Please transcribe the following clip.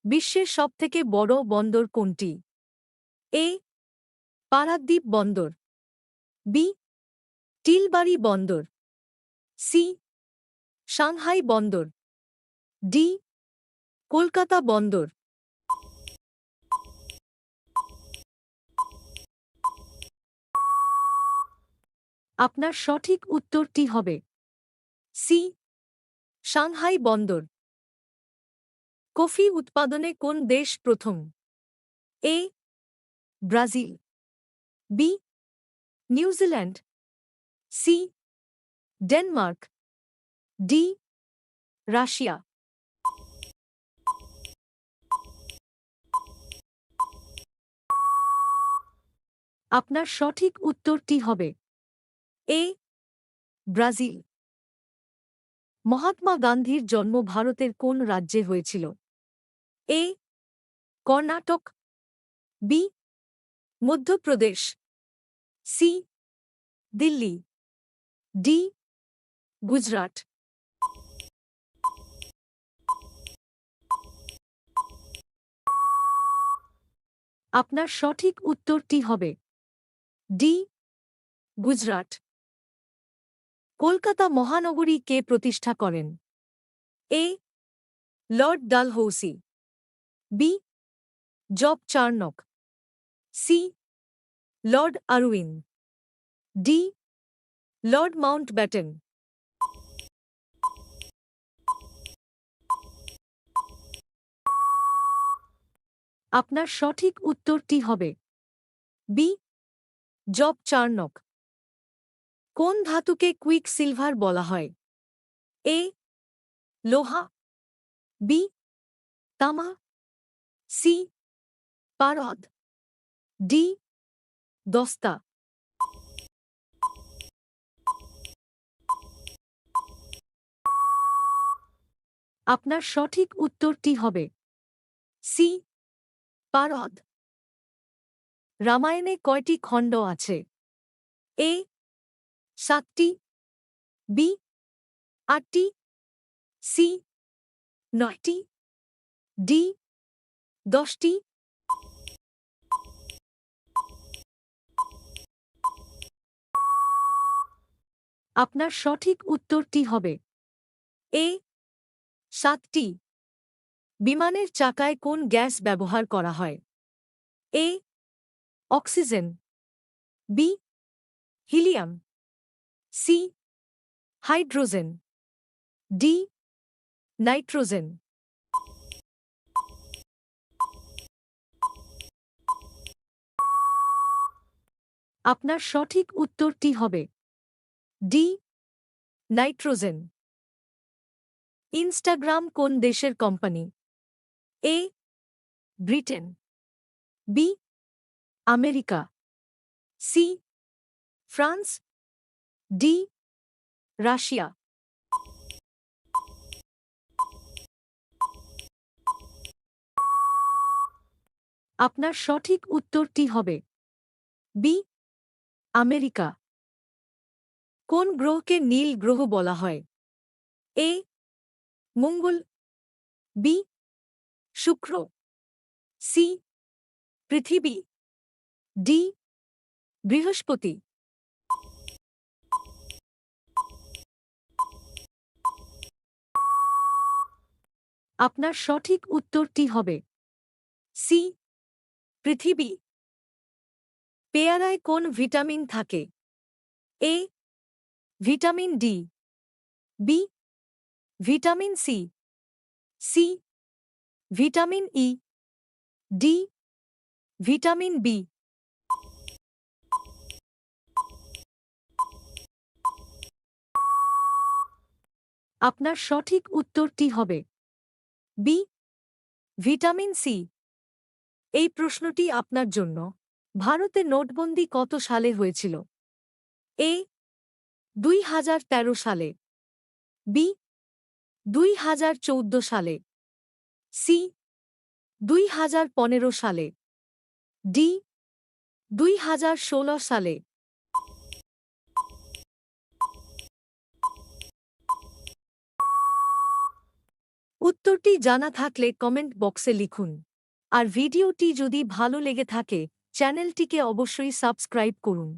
বিশ্বের সবথেকে বড় বন্দর কোনটি? এ. পারাদ্বীপ বন্দর, বি. টিলবাড়ি বন্দর, সি. সাংহাই বন্দর, ডি. কলকাতা বন্দর। আপনার সঠিক উত্তরটি হবে সি. সাংহাই বন্দর। কফি উৎপাদনে কোন দেশ প্রথম? A. Brazil, B. New Zealand, C. Denmark, D. Russia. আপনার সঠিক উত্তরটি হবে এ. ব্রাজিল। মহাত্মা গান্ধীর জন্ম ভারতের কোন রাজ্যে হয়েছিল? A. Karnataka, B. Madhya Pradesh, C. Delhi, D. Gujarat. আপনার সঠিক উত্তরটি হবে ডি. গুজরাট। কলকাতা মহানগরী কে প্রতিষ্ঠা করেন? A. Lord Dalhousie, B. Job Charnock, C. Lord Irwin, D. Lord Mountbatten. আপনার সঠিক উত্তরটি হবে বি. Job Charnock. কোন ধাতুকে কুইক সিলভার বলা হয়? এ. লোহা, বি. তামা, সি. পারদ, ডি. দস্তা। আপনার সঠিক উত্তরটি হবে সি. পারদ। রামায়ণে কয়টি খণ্ড আছে? এ. 7টি, বি. 8টি, সি. 9টি, ডি. 10টি। আপনার সঠিক উত্তরটি হবে এ. 7টি। বিমানের চাকায় কোন গ্যাস ব্যবহার করা হয়? A. Oxygen, B. Helium, C. Hydrogen, D. Nitrogen. আপনার সঠিক উত্তরটি হবে ডি. নাইট্রোজেন। ইনস্টাগ্রাম কোন দেশের company? A. Britain, B. America, C. France, D. Russia. আপনার সঠিক উত্তরটি হবে বি. আমেরিকা। কোন গ্রহকে নীল গ্রহ বলা হয়? এ. মঙ্গল, বি. শুক্র, সি. পৃথিবী, ডি. বৃহস্পতি। আপনার সঠিক উত্তরটি হবে সি. পৃথিবী। পেয়ারায় কোন ভিটামিন থাকে? A. Vitamin D, B. Vitamin C, C. Vitamin E, D. Vitamin B. আপনার সঠিক উত্তরটি হবে বি. Vitamin C. এই প্রশ্নটি আপনার জন্য। ভারতে নোটবন্দি কত সালে হয়েছিল? এ. 2013 সালে, বি. 2014 সালে, সি. 2015 সালে, ডি. 2016 সালে। উত্তরটি জানা থাকলে কমেন্ট বক্সে লিখুন। আর ভিডিওটি যদি ভালো লেগে থাকে চ্যানেলটিকে অবশ্যই সাবস্ক্রাইব করুন।